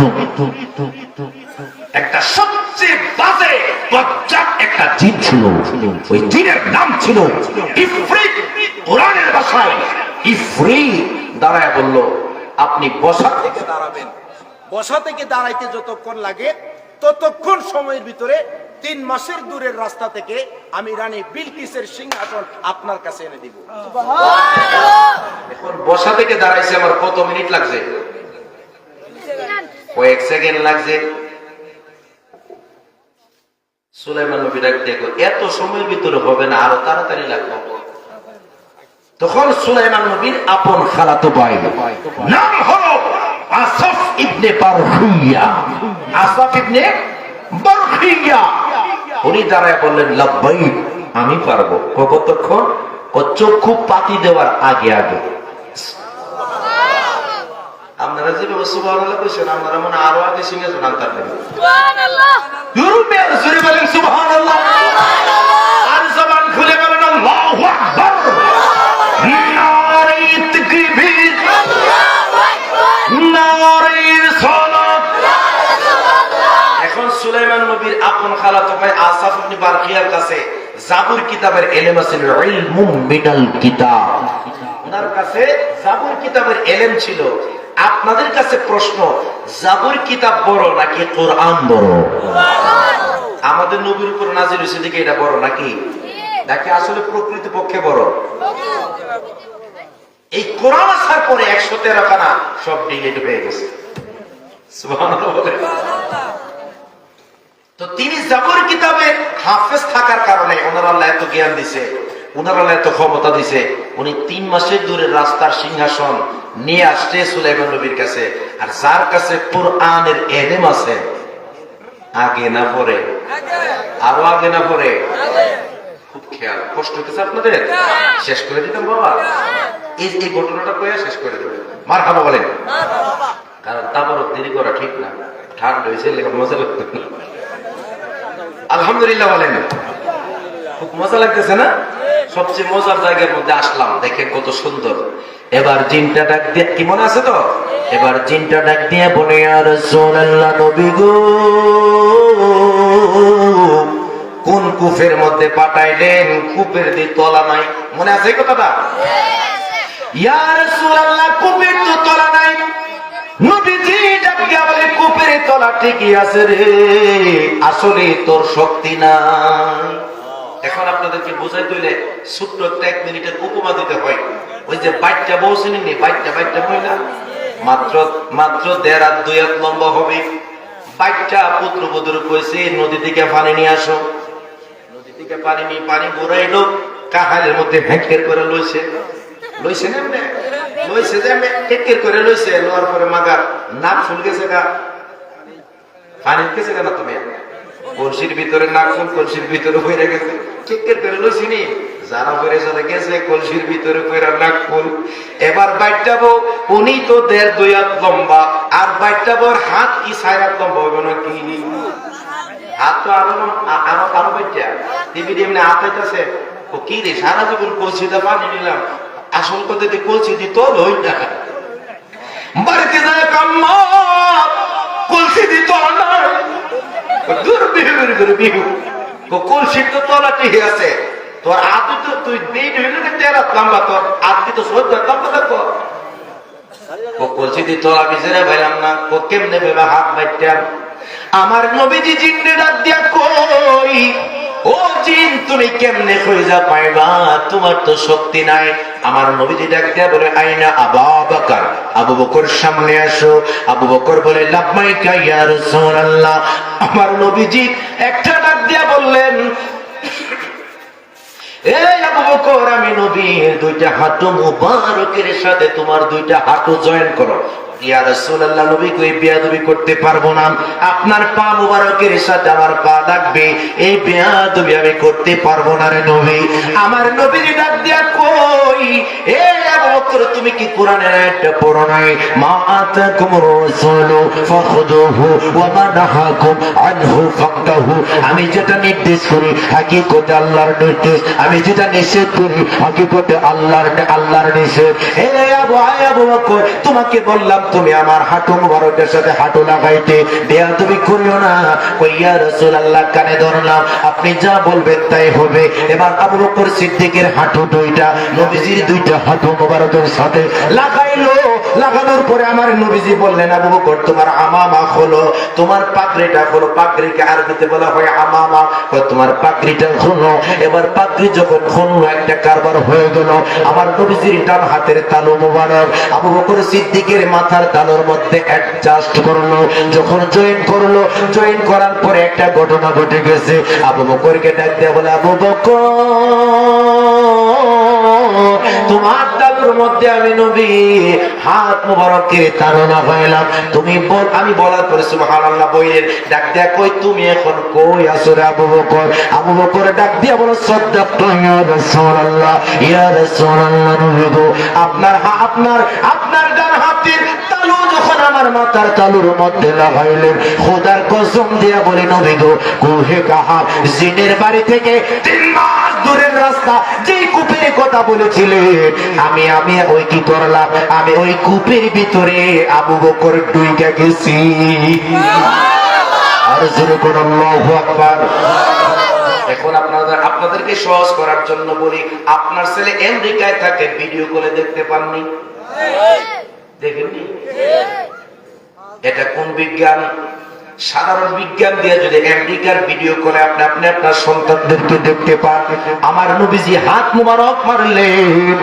একটা সবচেয়ে বাজে বজ্জাত একটা জিন ছিল। ওই জিনের নাম ছিল ইফরিত। কোরআনের ভাষায় ইফরিত দাঁড়ায় বলল, আপনি বসা থেকে দাঁড়াবেন। বসা থেকে দাঁড়াইতে যতক্ষণ লাগে ততক্ষণ সময়ের ভিতরে 3 মাসের দূরের রাস্তা থেকে আমি রানী বিলকিসের সিংহাসন আপনার কাছে এনে দিব। এখন বসা থেকে দাঁড়াইছে আমার কত মিনিট লাগছে? কয়েক সেকেন্ড লাগছে। সুলাইমান নবী ডাক দেখো, এত সময়ের ভিতরে হবে না, আরো তাড়াতাড়ি লাগবে। তখন সুলাইমান নবীর আপন খালাতো ভাই, নাম হলো আসফ ইবনে বারখিয়া। আসফ ইবনে বারখিয়া উনি দাঁড়ায় বললেন, লাব্বাইক, আমি পারবো। কতক্ষণ? চক্ষু পাতি দেওয়ার আগে আগে। আপনারা যেভাবে সুবহানাল্লাহ কইছেন, আপনারা মনে আরো আগে শুনেছেন। আনতার নেই সুবহানাল্লাহ, জোরে জোরে বলেন সুবহানাল্লাহ, আর জবান খুলে বলেন আল্লাহু আকবার। নারে তাকবীর, নারে সালাত। এখন সুলাইমান নবীর আপন খালাতো ভাই আসফ ইবনে বারখিয়ার কাছে জাবুর কিতাবের ইলম ছিল, ইলমুম মিনাল কিতাব। ওনার কাছে জাবুর কিতাবের ইলম ছিল। আপনাদের কাছে প্রশ্ন, জাবুর কিতাব বড় নাকি কোরআন বড়? আমাদের নবীর উপর নাজিল হয়েছে দেখে এটা বড় নাকি? নাকি আসলে প্রকৃত পক্ষে বড়? এই কোরআন আসার পরে 113 খানা সব ডিলিট হয়ে গেছে। সুবহানাল্লাহ বলেন। তো তিনি জাবুর কিতাবের হাফেজ থাকার কারণে ওনার আল্লাহ এত জ্ঞান দিছে, ওনার আল্লাহ এত ক্ষমতা দিছে, উনি 3 মাসের দূরের রাস্তার সিংহাসন নিয়ে আসছে সুলাইমান নবীর কাছে। আর যার কাছে কোরআনের ইলম আছে, আগে না পরে? আরো আগে না পরে? খুব খেয়াল। কষ্ট হচ্ছে আপনাদের? শেষ করে দিতাম বাবা, এই ঘটনাটা কইয়া শেষ করে দেবেন। মারহাবা বলেন। কারণ তারপর দেরি করা ঠিক না, ঠান্ডা হয়েছে, মজা লাগতো। আলহামদুলিল্লাহ বলেন। খুব মজা লাগতেছে না? সবচেয়ে মজার জায়গার মধ্যে আসলাম, দেখে কত সুন্দর। এবার জিনটা ডাক দিয়ে, কি মনে আছে তো? এবার জিনটা ডাক দিয়ে বলে, ইয়া রাসূলুল্লাহ, নবী গো, কোন কূপের মধ্যে পাঠাইলেন? কূপের দি তলা নাই। মনে আছে এই কথাটা? ইয়া রাসূলুল্লাহ, কূপের তো তলা নাই। নবীজি ডাক দিয়া বলে, কূপের তলা ঠিকই আছে রে, আসলে তোর শক্তি নাই। এখন আপনাদেরকে বোঝাইতে হইলে ছোট্ট একটা 1 মিনিটের উপমা দিতে হয়। ওই যে বাইটটা বউ চিনেননি? বাইটটা মহিলা মাত্র 1.5 হাত 2 হাত লম্বা হবে। বাইটটা পুত্রবধূর কইছে, নদী থেকে পানি নিয়ে আসো। নদী থেকে পানি নিয়ে পানি ঘুরাইলো, কাহালের মধ্যে ভেঁকের করে লইছে না লইছে যে ভেঁকের করে লইছে। লোয়ার পরে মাগার নাক ফুল গেছে গা, পানি গেছে কেন? তুমি কলসির ভিতরে নাক ফুল, কলসির ভিতরে বইরে গেছে। ভেঁকের করে লইছিনি, যারা বইরে চলে গেছে কলসির ভিতরে বইরা নাক ফুল। এবার বাইটটা বউ, উনি তো 1.5-2 হাত লম্বা, আর বাইটটা বউর হাত কি 4 হাত লম্বা হবে নাকি? হাত তো আরো বাইটটা টিভি এমনি হাত হইতেছে, ও কি রে সারা জীবন কলসিটা পানি নিলাম, আসল কথা দিয়ে কলসি দিয়ে তোল হই না। বাড়িতে যায় কাম্মা কলসি দিয়ে তোল না, দূর বিহু করে বিহু কলসির তো তলা ঠিক আছে, তোর আদু তো তুই দিন হইলে তেরাত লম্বা, তোর আদমি তো সহ্য লম্বা থাকবো। ও কলসি দিয়ে তোলা বিচেরা ভাইলাম না, ও কেমনে ভেবে হাত বাইটাম। আমার নবীজি জিন্নে ডাক দিয়া কই, ও জিন তুমি কেমনে কইজা পাইবা, তোমার তো শক্তি নাই। আমার নবীজি ডাক দিয়া বলে আইনা আবু বকর, আবু বকর সামনে আসো। আবু বকর বলে লাব্বাইকা ইয়া রাসূলুল্লাহ। আমার নবীজি একটা ডাক দিয়া বললেন, এই আবু বকর আমি নবীর দুইটা হাঁটু মুবারকের সাথে তোমার দুইটা হাঁটু জয়েন করো। ইয়া রাসূলুল্লাহ, নবী কই বেয়াদবি করতে পারবো না, আপনার পা মুবারকের সাথে আমার পা লাগবে, এই বেয়াদবি আমি করতে পারবো না রে নবী। আমার নবীজি ডাক দিয়া কই, এই আবু বকর তুমি কি কোরআনের আয়াতটা পড়ো নাই, মা আতাকুম রাসূলু ফাখুযুহু ওয়া মা নাহাকুম আনহু ফাক্তাহু। আমি যেটা নির্দেশ করি হাকিকতে আল্লাহর নির্দেশ, আমি যেটা নিষেধ করি হাকিকতে আল্লাহর নিষেধ। এই আবু বকর তোমাকে বললাম তুমি আমার হাঁটু মুবারকের সাথে হাঁটু লাগাইতে, বেয়াদবি করিও না। কই ইয়া রাসূলুল্লাহ কানে ধরলাম, আপনি যা বলবেন তাই হবে। এবার আবু বকর সিদ্দিকের হাঁটু দুইটা নবীজির দুইটা হাঁটু মুবারকের সাথে লাগাইলো। লাগানোর পরে আমার নবীজি বললেন, আবু বকর তোমার আমামা খোলো, তোমার পাগড়িটা খোলো। পাগড়িকে আরবিতে বলা হয় আমামা, তোমার পাগড়িটা খোলো। এবার পাগড়ি যখন খুললো একটা কারবার হয়ে গেল। আমার নবীজির ডান হাতের তালু মুবারক আবু বকর সিদ্দিকের মাথার তালুর মধ্যে অ্যাডজাস্ট করলো। যখন জয়েন করলো, জয়েন করার পরে একটা ঘটনা ঘটে গেছে। আবু বকরকে ডাক দিয়ে বলে, আবু বকর তোমার তালুর মধ্যে আমি নবী হাত মুবারকের তালু লাগাইলাম, তুমি বল। আমি বলার পরে সুবহানাল্লাহ বইলেন, ডাক দিয়া কই তুমি এখন কই আছো রে আবু বকর? আবু বকর ডাক দিয়া বলে, সাদাকতু ইয়া রাসূলুল্লাহ, ইয়া রাসূলুল্লাহ নবী গো, আপনার ডান হাতের তালু যখন আমার মাথার তালুর মধ্যে লাগাইলেন, খোদার কসম দিয়া বলে নবী গো, কুহে কাহা জিনের বাড়ি থেকে 3 মাস দূরের রাস্তা, যেই কূপের কথা বলেছিলেন আমি ওই কি করলাম, আমি ওই কূপের ভিতরে আবু বকর ডুইকা গেছি। আর জোরে কোন আল্লাহু আকবার। এখন আপনাদেরকে সহজ করার জন্য বলি, আপনার ছেলে আমেরিকায় থাকে, ভিডিও কলে দেখতে পাননি? দেখেননি? এটা কোন বিজ্ঞান? সাধারণ বিজ্ঞান দিয়ে যদি আমেরিকার ভিডিও কলে আপনি আপনার সন্তানদেরকে দেখতে পান। আমার নবীজি হাত মুবারক মারলেন,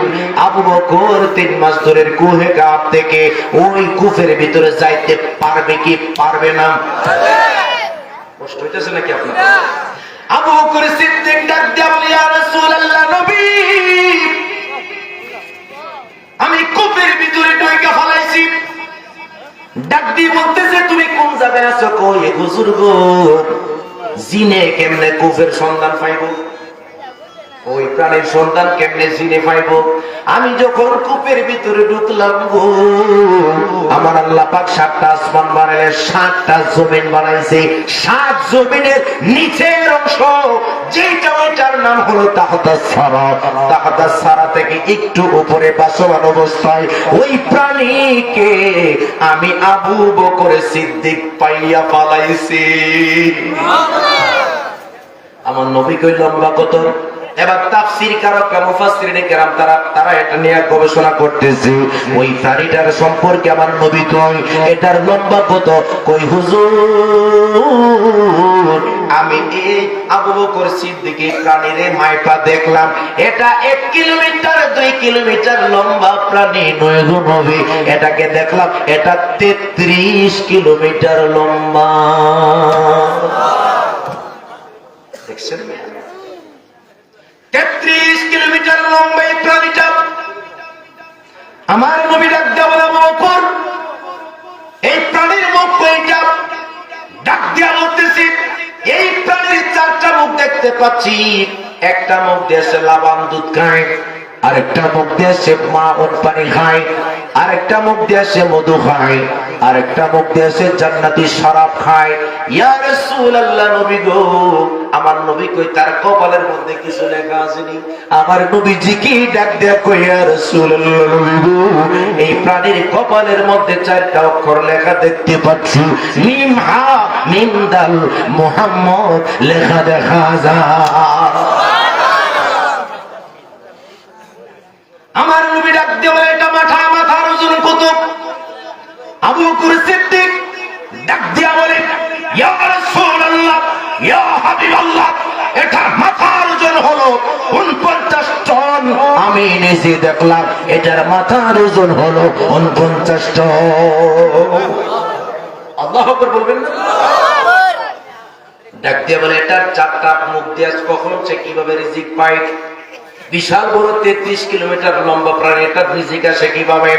আবু বকর 3 মাস ধরে কুহে কাপ থেকে ওই কূপের ভিতরে যাইতে পারবে কি পারবে না? কষ্ট হইতেছে নাকি আপনার? আবু বকর সিদ্দিক ডাক দিয়া বলে, ইয়া রাসূলুল্লাহ নবী আমি কূপের ভিতরে ঢুকে ফলাইছি। ডাক দিয়ে বলতেছে, তুমি কোন জায়গায় আছো? কই হুজুর গো, জিনে কেমনে কূপের সন্ধান পাইব? ওই প্রাণীর সন্ধান কেমনে জিনে পাইব? আমি যখন কূপের ভিতরে ঢুকলাম গো, আমার আল্লাহ পাক 7টা আসমান বানাইলেন, 7টা জমিন বানাইছে। 7 জমিনের নিচের অংশ যেটা, ওইটার নাম হলো তাহতাস সারা। তাহতাস সারা থেকে একটু উপরে বাসমান অবস্থায় ওই প্রাণীকে আমি আবু বকর সিদ্দিক পাইয়া পালাইছি। আমার নবী কই লম্বা কত? এবার তাফসীর কারক মুফাসসিরিনে কেরাম তারা এটা নিয়ে গবেষণা করতেছে, ওই প্রাণীটার সম্পর্কে আমার নবী কই এটার লম্বা কত? কই হুজুর আমি এই আবু বকর সিদ্দিকী প্রাণীরে মাইপা দেখলাম, এটা 1 কিলোমিটার 2 কিলোমিটার লম্বা প্রাণী নয় গো নবী, এটাকে দেখলাম এটা 33 কিলোমিটার লম্বা। দেখছেন 33 কিলোমিটার লম্বা এই প্রাণীটা। আমার নবী ডাক দিয়া বলে, আবু বকর এই প্রাণীর মুখ কয়টা? ডাক দিয়া বলতেছি, এই প্রাণীর 4টা মুখ দেখতে পাচ্ছি। একটা মুখ দিয়ে সে লাবান দুধ খায়, আরেকটা মুখ দিয়ে সে মাখন পানি খায়, আরেকটা মুখ দিয়ে সে মধু খায়, আরেকটা মুখ দিয়ে সে জান্নাতি শরাব খায়। ইয়া রাসূলুল্লাহ নবী গো, আমার নবী কই তার কপালের মধ্যে কিছু লেখা আসেনি। আমার নবীজি কি ডাক দেয়া কই, ইয়া রাসূলুল্লাহ নবী গো, এই প্রাণীর কপালের মধ্যে 4টা অক্ষর লেখা দেখতে পাচ্ছি, মিম হা মিম দাল মুহাম্মদ লেখা দেখা যায়। আমার নবী ডাক দেওয়া এটা মাথার ওজন কত? আবু বকর সিদ্দিক ডাক দিয়া বলে, ইয়া রাসূলুল্লাহ, ইয়া হাবিবাল্লাহ, এটা মাথার ওজন হলো 49 টন। আমি নিজে দেখলাম এটার মাথার ওজন হলো 49 টন। আল্লাহু আকবার বলবেন না? ডাক দিয়া বলে, এটার 4টা মুখ দিয়ে কখন সে কিভাবে রিজিক পায়? বিশাল বড় 33 কিলোমিটার লম্বা প্রাণী, এটা রিজিক আসে কিভাবে?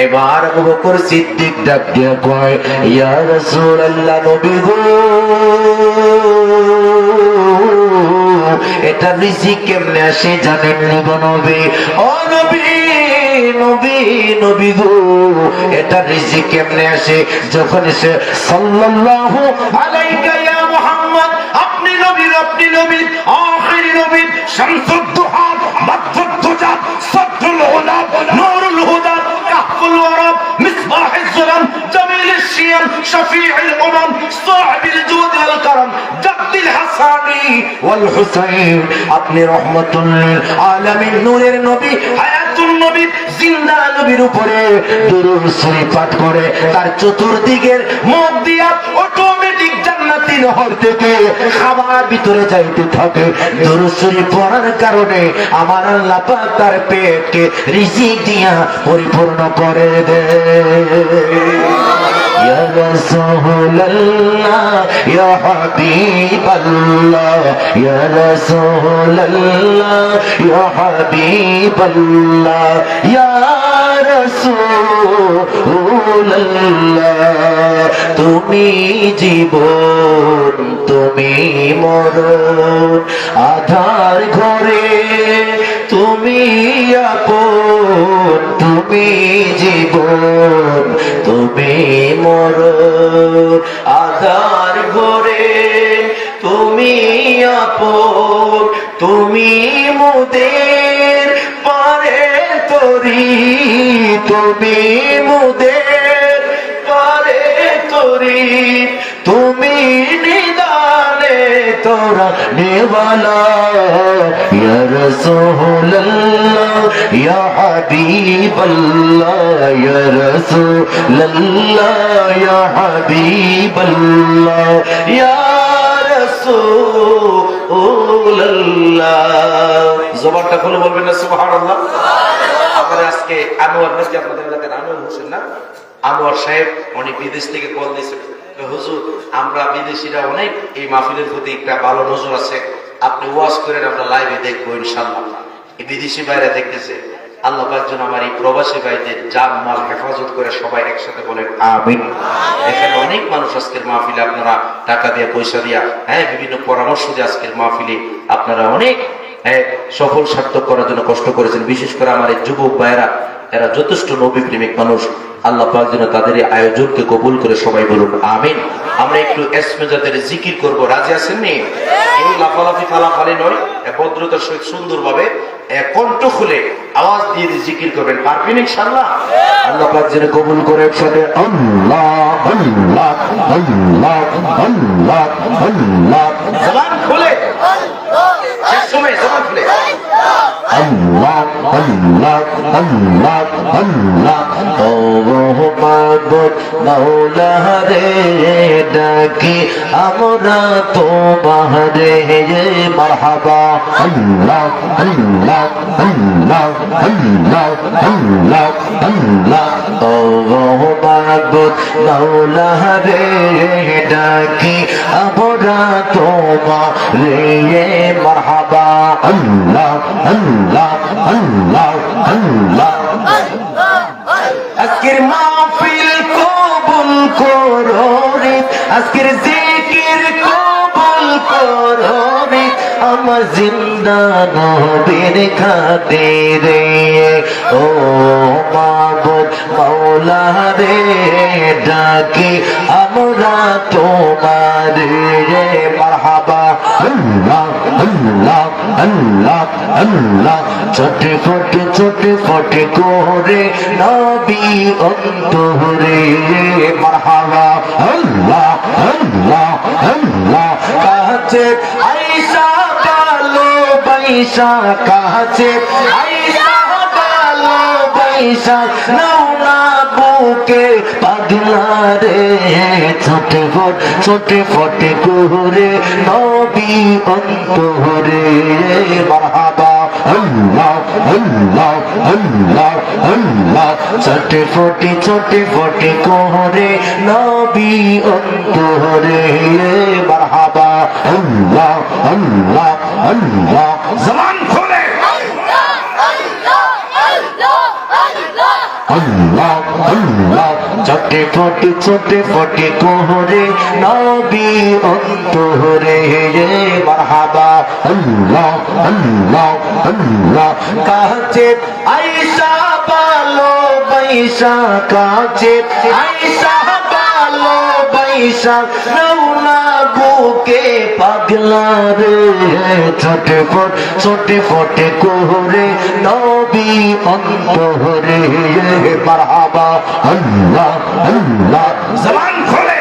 এবার আবু বকর সিদ্দিক ডাক দিয়ে কয়, ইয়া রাসূলুল্লাহ নবী গো, এটা রিজিক কেমনে আসে জানেন নি গো নবী? ও নবী, নবী, নবী গো, এটা রিজিক কেমনে আসে? যখন সে সাল্লাল্লাহু আলাইকা ইয়া মুহাম্মদ, আপনি নবী, আপনি নবী, আখির নবী, শামসুদ দুহা, মাদুদ দুজা, সাদুল উলা, নূরুল হুদা, কাহফুল ওয়ারাব, মিসবাহিজ যুলাম, জামিলুশ শিয়াম, শফিউল উমাম, সাহিবুল জুদ ওয়াল কারাম, জাদ্দুল হাসানি ওয়াল হুসাইন, আপনি রাহমাতুল লিল আলামিন, নূরের নবী, হায়াতুন নবী, জিন্দা নবীর উপরে দুরূদ শরীফ পাঠ করে তার চতুর্দিকের মুখ দিয়া অটোমেটিক জান্নাতি নহর থেকে খাবার ভিতরে যাইতে থাকে। দুরূদ শরীফ পড়ার কারণে আমার আল্লাহ পাক তার পেটকে রিজিক দিয়া পরিপূর্ণ করে দেয়। ইয়া রাসূলুল্লাহ, ইয়া হাবিবাল্লাহ, ইয়া রাসূলুল্লাহ, ইয়া হাবিবাল্লাহ, ইয়া রাসূলুল্লাহ, তুমি জীবন, তুমি মরণ, আধার ঘরে তুমি আপন, তুমি জীবন, তুমি মরণ, আধার ঘরে তুমি আপন, তুমি মোদের পারে তরি, তুমি মোদের পারে তরি, তুমি নিদানে তোরা নেওয়ালা, ইয়া রাসূলুল্লাহ, ইয়া হাবিবাল্লাহ, ইয়া রাসূলুল্লাহ, ইয়া হাবিবাল্লাহ, ইয়া রাসূলুল্লাহ। জবানটা খুলে বলবেন না সুবহানাল্লাহ? আপনারা আজকে আনোয়ার নাকি আপনাদের এলাকার আনোয়ার হোসেন না, আনোয়ার সাহেব উনি বিদেশ থেকে কল দিয়েছেন, হুজুর আমরা বিদেশিরা অনেক এই মাহফিলের প্রতি একটা ভালো নজর আছে, আপনি ওয়াজ করেন, আমরা লাইভে দেখবো ইনশাআল্লাহ। এই বিদেশি ভাইরা দেখতেছে, আল্লাহ পাক যেন আমার এই প্রবাসী ভাইদের জান মাল হেফাজত করে, সবাই একসাথে বলেন আমিন। এখানে অনেক মানুষ আজকের মাহফিলে আপনারা টাকা দিয়ে, পয়সা দিয়া, বিভিন্ন পরামর্শ দিয়ে আজকের মাহফিলে আপনারা অনেক সফল সার্থক করার জন্য কষ্ট করেছেন। বিশেষ করে আমার এই যুবক ভাইয়েরা, এরা যথেষ্ট নবী প্রেমিক মানুষ, আল্লাহ পাক যেন তাদের এই আয়োজনকে কবুল করে, সবাই বলুন আমিন। আমরা একটু এসমেজাদের জিকির করব, রাজি আছেন নি? এই লাফালাফি ফালাফালি নয়, ভদ্রতার সহিত সুন্দরভাবে কণ্ঠ খুলে আওয়াজ দিয়ে জিকির করবেন, পারবেন ইনশাআল্লাহ? আল্লাহ পাক যেন কবুল করে। একসাথে আল্লাহ আল্লাহ আল্লাহ আল্লাহ আল্লাহ, জবান খুলে, শেষ সময় জবান খুলে আল্লাহ আল্লাহ আল্লাহ আল্লাহ। ও মাবুদ মাওলা রে, ডাকি আমরা তোমারে মারহাবা, আল্লাহ আল্লাহ আল্লাহ আল্লাহ আল্লাহ আল্লাহ। ও মাবুদ মাওলা রে, ডাকি আমরা তোমারে মারহাবা, আল্লাহ আল্লাহ আল্লাহ আল্লাহ। আজকের মাহফিল কবুল করো রে, আজকের জিকির কবুল করো রে, আমার জিন্দা নবীর খাতিরে। ও মাবুদ মাওলা রে, ডাকি আমরা তোমারে মারহাবা, আল্লাহ আল্লাহ চটফট করে নবী অন্তরে মারহাবা আল্লাহ আল্লাহ আল্লাহ কাছে আয়েশা ভালোবাসা কাছে আয়েশা ভালোবাসা নাও না বুকে পাগলা রে চটফট করে নবী অন্তরে মারহাবা আল্লাহ আল্লাহ আল্লাহ আল্লাহ চটফট করে নবী অন্তরে মারহাবা আল্লাহ আল্লাহ আল্লাহ জবান খোলে আল্লাহ আল্লাহ চটফট করে নবী অন্তরে মারহাবা আল্লাহ আল্লাহ আল্লাহ কাছে আয়েশা ভালোবাসা কাছে আয়েশা ভালোবাসা নাও না বুকে পাগলা রে চটফট করে নবী অন্তরে মারহাবা আল্লাহ আল্লাহ জবান খোলে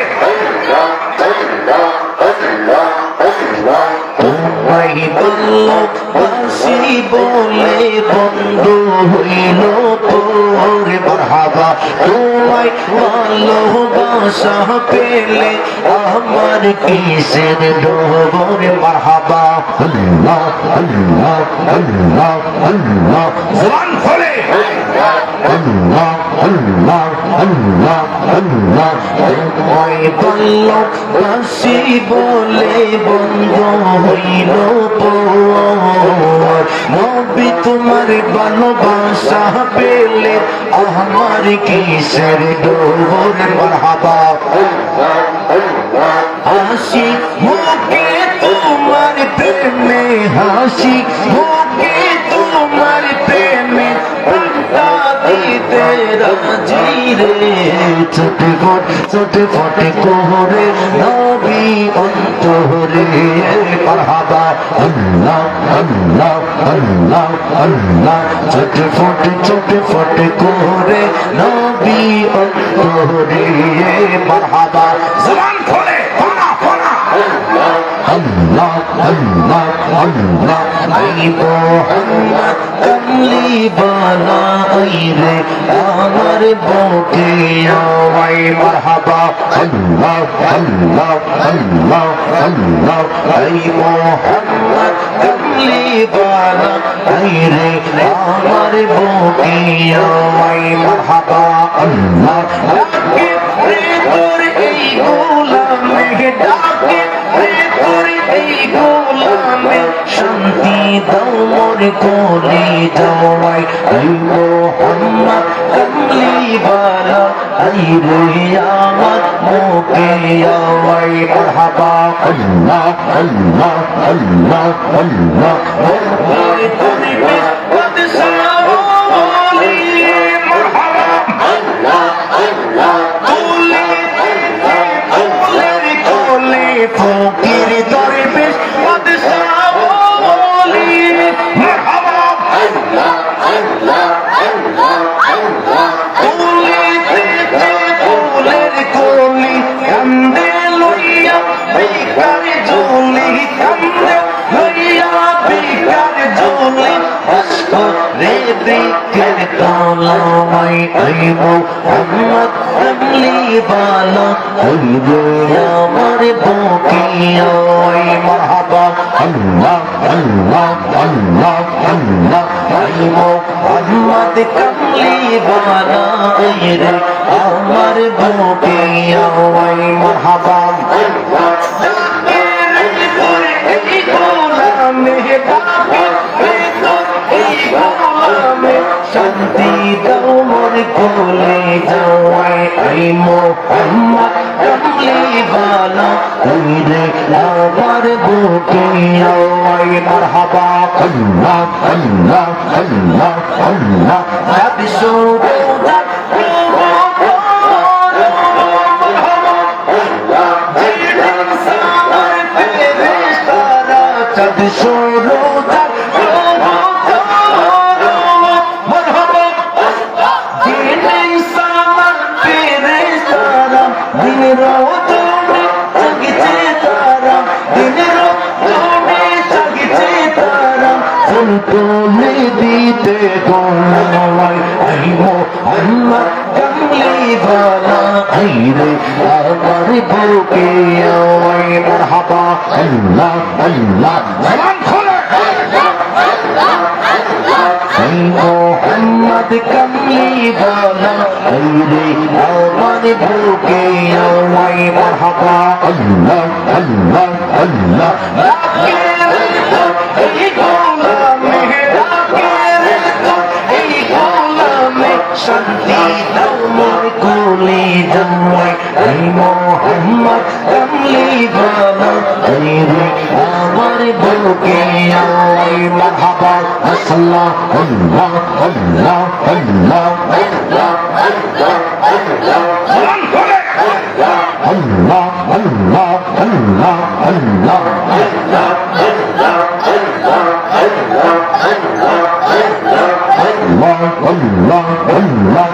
তোমায় ভালোবাসি বলে বন্ধু হইল তোর মারহাবা তোমায় ভালোবাসা পেলে আমার কিসের ডোবর মারহাবা আল্লাহ আল্লাহ আল্লাহ আল্লাহ জবান খোলে আল্লাহ আল্লাহ আল্লাহ আল্লাহ তোমায় ভালোবাসি বলে বন্ধু হইল তোর নবী তোমার ভালোবাসা পেলে আমার কিসের ডোর মারহাবা হাসি মুখে তোমার প্রেমে হাসি মুখে তোমার প্রেমে দিতে রাজি রে চটফট করে নবী অন্তরে মারহাবা আল্লাহ আল্লাহ আল্লাহ আল্লাহ চটফট করে নবী অন্তরে মারহাবা জবান খোলে ফনা ফনা আল্লাহ আল্লাহ আল্লাহ আই মোহাম্মদ কমলি বালা আইরে আমার বুকে আওয়াই মারহাবা আল্লাহ আল্লাহ আল্লাহ আল্লাহ আই মোহাম্মদ কমলি বালা আইরে আমার বুকে আওয়াই মারহাবা আল্লাহ ডাকে রে তোর এই গোলামে ডাকে রে তোর এই গোলামে শান্তি দাও মোর কোলে যাওয়াই আই মোহাম্মদ কমলি বালা আইরে আমার মুখে আওয়াই মারহাবা আল্লাহ আল্লাহ আল্লাহ আল্লাহ ফকির দরবেশ বাদশা বলি মারহাবা আল্লাহ আল্লাহ আল্লাহ আল্লাহ কুলিতে ফুলের কলি কান্দে লইয়া বিকার ঝুলি কান্দে লইয়া বিকার ঝুলি রে বিকের তলায় আই মোহাম্মদ কমলি বালা আইরে আমার বুকে আওয়াই মারহাবা আল্লাহ আল্লাহ আল্লাহ আল্লাহ আই মোহাম্মদ কমলি বালা আইরে আমার বুকে আওয়াই মারহাবা শান্তি দাও মোর কোলে যাওয়াই আই মোহাম্মদ কমলি বালা আইরে আমার বুকে আওয়াই মারহাবা আল্লাহ আল্লাহ আল্লাহ আল্লাহ আবিসুরুদা আবিসুরুদা তুলে দিতে তোমায় আই মোহাম্মদ কামলি वाला আই রে আমার বুকে আওয়াই মারহাবা আল্লাহ আল্লাহ জবান খোলে আই মোহাম্মদ কামলি वाला আই রে আমার বুকে আওয়াই মারহাবা আল্লাহ আল্লাহ আল্লাহ শান্তি দাও মোর কোলে জন্মাই আই মোহাম্মদ কামলি वाला আই রে আমার বুকে আই মারহাবা আল্লাহ আল্লাহ আল্লাহ আল্লাহ আল্লাহ আল্লাহ আল্লাহ আল্লাহ আল্লাহ আল্লাহ আল্লাহ Allah, Allah, Allah,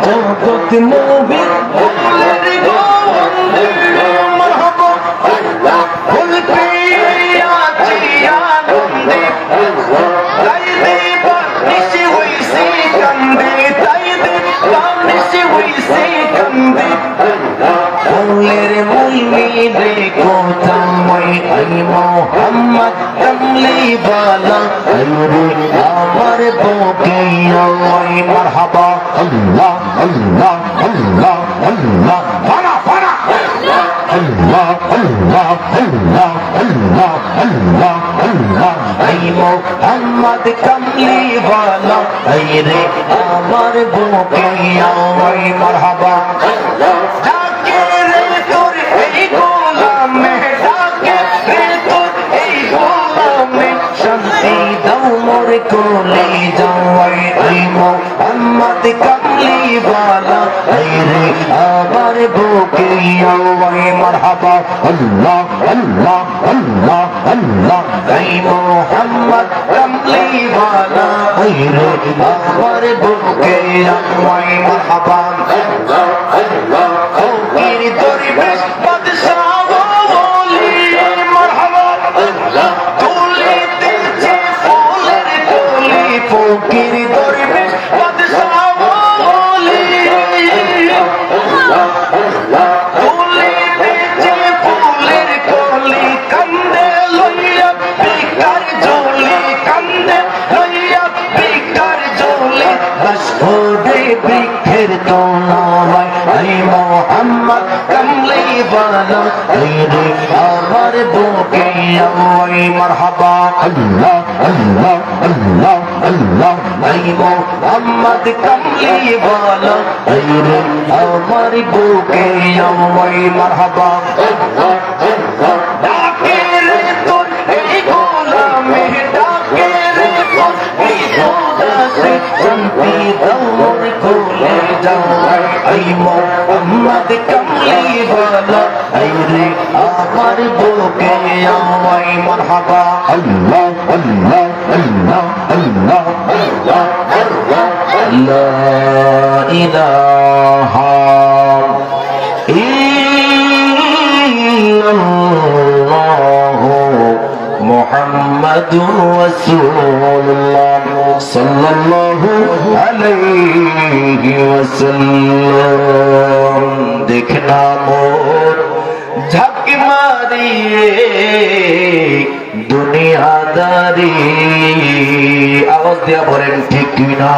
Jaghat Nabi, Bole Govind, Marhaba, Allah, Bol Piya Jiya Nande, Tai Deva Nishi Hui Se Kande, Tai Deva Nishi Hui Se Kande, Boler Mulmi Dekho Tamai, Ay Muhammad Kamli Wala, Ay Re Amar Boke Ay Marhaba, Allah, Allah, Allah, Allah, Fana, Fana, Allah, Allah, Allah, Allah, Allah, Allah, Ay Muhammad Kamli Wala, Ay Re Amar Boke Ay Marhaba, Dake Re Tor Ei Golame, Dake Re Tor Ei Golame, Shanti Dao Mor Kole Jawai, Ay Muhammad Kamli Wala, Ay Re Amar Boke Ay Marhaba, Allah, Allah, Allah, Allah, Ay Muhammad Kamli Wala, Ay Re Amar Boke Ay Marhaba, Allah, Allah, Fakir Darwish Badshah Wali, Marhaba, Allah, Tole Dilche Pholer Koli, Fakir Darwish Badshah Wali, Allah, Allah, Tole Dilche Pholer Koli, Kande Loya Bikar Joli, Kande Loya Bikar Joli, Bashode Bikher Tolawai, Ay Muhammad Kamli Wala, Ay Re Amar Boke Ay Marhaba, Allah, Allah, Allah, Allah, Ay Muhammad Kamli Wala, Ay Re Amar Boke Ay Marhaba, Allah, Allah, Dake Re Tor Ei Golame, Dake Re Tor Ei Golase, Shanti Dao Mor Kole Jawai, Ay Muhammad Kamli Wala, Ay Re Amar Boke Ay Marhaba, Allah, Allah, Allah, Allah, Allah, Allah, La ilaha illallah Muhammadur Rasulullah sallallahu alayhi wa sallam, देखना मोर झक मारिए दुनियादारी, आवाज दिया बोलें ठीक ना।